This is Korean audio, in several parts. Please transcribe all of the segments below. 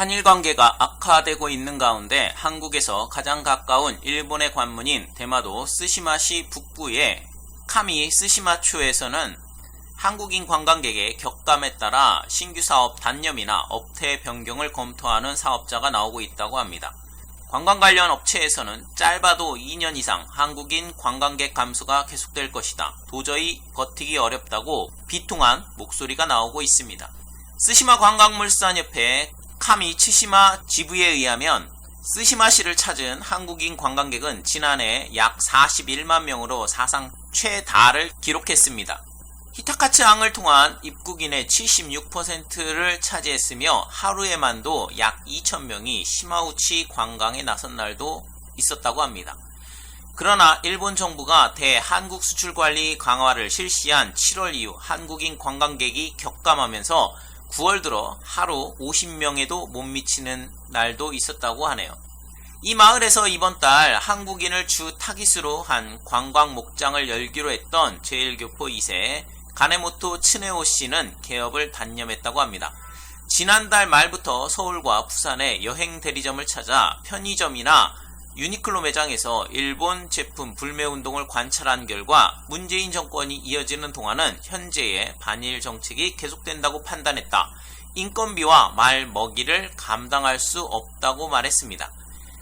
한일 관계가 악화되고 있는 가운데 한국에서 가장 가까운 일본의 관문인 대마도 쓰시마시 북부의 카미 쓰시마초에서는 한국인 관광객의 격감에 따라 신규 사업 단념이나 업태 변경을 검토하는 사업자가 나오고 있다고 합니다. 관광 관련 업체에서는 짧아도 2년 이상 한국인 관광객 감소가 계속될 것이다. 도저히 버티기 어렵다고 비통한 목소리가 나오고 있습니다. 쓰시마 관광물산협회 카미 츠시마 지부에 의하면 쓰시마시를 찾은 한국인 관광객은 지난해 약 41만 명으로 사상 최다를 기록했습니다. 히타카츠항을 통한 입국인의 76%를 차지했으며 하루에만도 약 2,000명이 시마우치 관광에 나선 날도 있었다고 합니다. 그러나 일본 정부가 대한국 수출 관리 강화를 실시한 7월 이후 한국인 관광객이 격감하면서 9월 들어 하루 50명에도 못 미치는 날도 있었다고 하네요. 이 마을에서 이번 달 한국인을 주 타깃으로 한 관광 목장을 열기로 했던 제1교포 2세 가네모토 츠네오 씨는 개업을 단념했다고 합니다. 지난달 말부터 서울과 부산의 여행 대리점을 찾아 편의점이나 유니클로 매장에서 일본 제품 불매 운동을 관찰한 결과 문재인 정권이 이어지는 동안은 현재의 반일 정책이 계속된다고 판단했다. 인건비와 말 먹이를 감당할 수 없다고 말했습니다.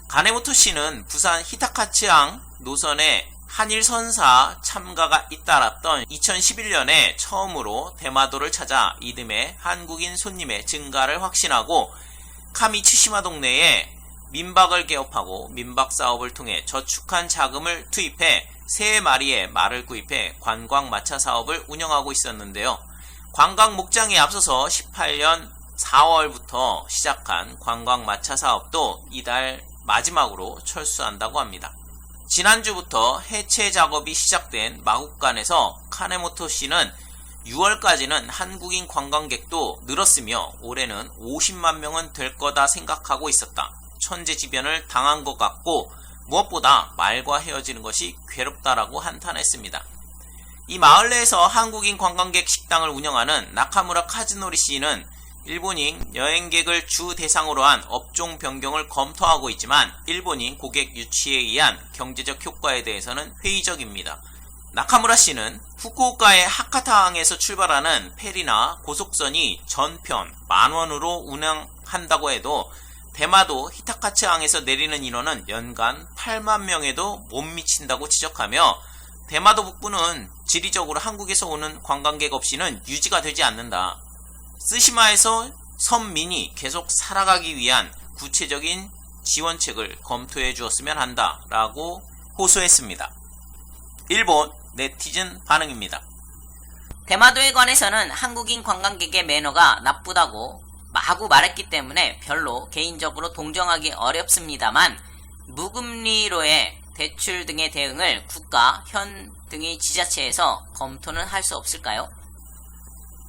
가네모토 씨는 부산 히타카츠항 노선에 한일 선사 참가가 잇따랐던 2011년에 처음으로 대마도를 찾아 이듬해 한국인 손님의 증가를 확신하고 카미 츠시마 동네에 민박을 개업하고 민박 사업을 통해 저축한 자금을 투입해 3마리의 말을 구입해 관광 마차 사업을 운영하고 있었는데요. 관광 목장에 앞서서 18년 4월부터 시작한 관광 마차 사업도 이달 마지막으로 철수한다고 합니다. 지난주부터 해체 작업이 시작된 마국간에서 카네모토 씨는 6월까지는 한국인 관광객도 늘었으며 올해는 50만 명은 될 거다 생각하고 있었다. 천재지변을 당한 것 같고 무엇보다 말과 헤어지는 것이 괴롭다라고 한탄했습니다. 이 마을 내에서 한국인 관광객 식당을 운영하는 나카무라 카즈노리 씨는 일본인 여행객을 주 대상으로 한 업종 변경을 검토하고 있지만 일본인 고객 유치에 의한 경제적 효과에 대해서는 회의적입니다. 나카무라 씨는 후쿠오카의 하카타항에서 출발하는 페리나 고속선이 전편 10,000원으로 운항한다고 해도 대마도 히타카츠항에서 내리는 인원은 연간 8만 명에도 못 미친다고 지적하며 대마도 북부는 지리적으로 한국에서 오는 관광객 없이는 유지가 되지 않는다. 쓰시마에서 선민이 계속 살아가기 위한 구체적인 지원책을 검토해 주었으면 한다 라고 호소했습니다. 일본 네티즌 반응입니다. 대마도에 관해서는 한국인 관광객의 매너가 나쁘다고 마구 말했기 때문에 별로 개인적으로 동정하기 어렵습니다만 무금리로의 대출 등의 대응을 국가, 현 등의 지자체에서 검토는 할 수 없을까요?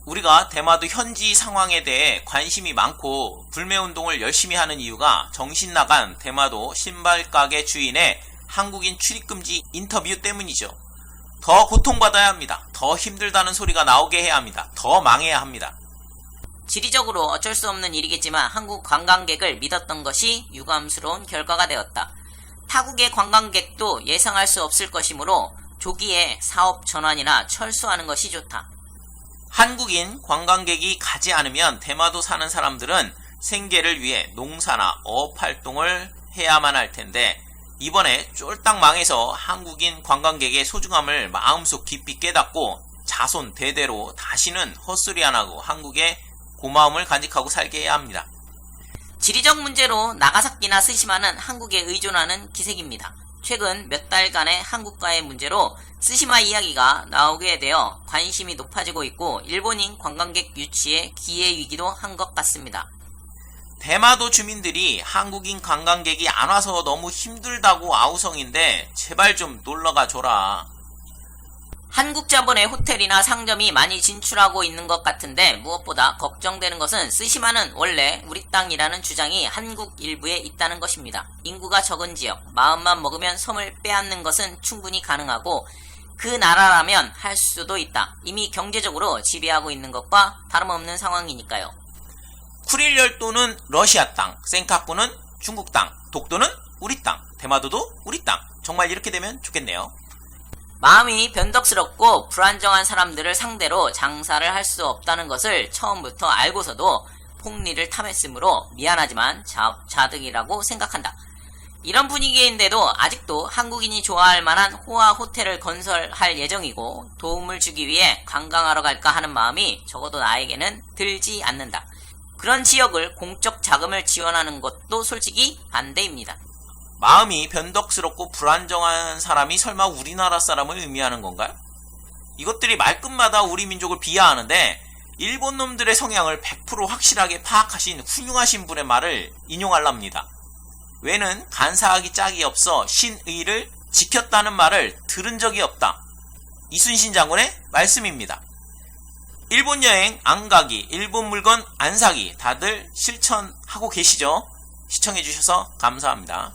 우리가 대마도 현지 상황에 대해 관심이 많고 불매운동을 열심히 하는 이유가 정신나간 대마도 신발가게 주인의 한국인 출입금지 인터뷰 때문이죠. 더 고통받아야 합니다. 더 힘들다는 소리가 나오게 해야 합니다. 더 망해야 합니다. 지리적으로 어쩔 수 없는 일이겠지만 한국 관광객을 믿었던 것이 유감스러운 결과가 되었다. 타국의 관광객도 예상할 수 없을 것이므로 조기에 사업 전환이나 철수하는 것이 좋다. 한국인 관광객이 가지 않으면 대마도 사는 사람들은 생계를 위해 농사나 어업 활동을 해야만 할 텐데 이번에 쫄딱 망해서 한국인 관광객의 소중함을 마음속 깊이 깨닫고 자손 대대로 다시는 헛소리 안 하고 한국에 고마움을 간직하고 살게 해야 합니다. 지리적 문제로 나가사키나 스시마는 한국에 의존하는 기색입니다. 최근 몇 달간의 한국과의 문제로 스시마 이야기가 나오게 되어 관심이 높아지고 있고 일본인 관광객 유치에 기회 위기도 한 것 같습니다. 대마도 주민들이 한국인 관광객이 안 와서 너무 힘들다고 아우성인데 제발 좀 놀러가 줘라. 한국 자본의 호텔이나 상점이 많이 진출하고 있는 것 같은데 무엇보다 걱정되는 것은 스시마는 원래 우리 땅이라는 주장이 한국 일부에 있다는 것입니다. 인구가 적은 지역, 마음만 먹으면 섬을 빼앗는 것은 충분히 가능하고 그 나라라면 할 수도 있다. 이미 경제적으로 지배하고 있는 것과 다름없는 상황이니까요. 쿠릴 열도는 러시아 땅, 센카쿠는 중국 땅, 독도는 우리 땅, 대마도도 우리 땅. 정말 이렇게 되면 좋겠네요. 마음이 변덕스럽고 불안정한 사람들을 상대로 장사를 할 수 없다는 것을 처음부터 알고서도 폭리를 탐했으므로 미안하지만 자득이라고 생각한다. 이런 분위기인데도 아직도 한국인이 좋아할 만한 호화 호텔을 건설할 예정이고 도움을 주기 위해 관광하러 갈까 하는 마음이 적어도 나에게는 들지 않는다. 그런 지역을 공적 자금을 지원하는 것도 솔직히 반대입니다. 마음이 변덕스럽고 불안정한 사람이 설마 우리나라 사람을 의미하는 건가요? 이것들이 말끝마다 우리 민족을 비하하는데 일본 놈들의 성향을 100% 확실하게 파악하신 훌륭하신 분의 말을 인용하랍니다. 왜는 간사하기 짝이 없어 신의를 지켰다는 말을 들은 적이 없다. 이순신 장군의 말씀입니다. 일본 여행 안 가기, 일본 물건 안 사기 다들 실천하고 계시죠? 시청해주셔서 감사합니다.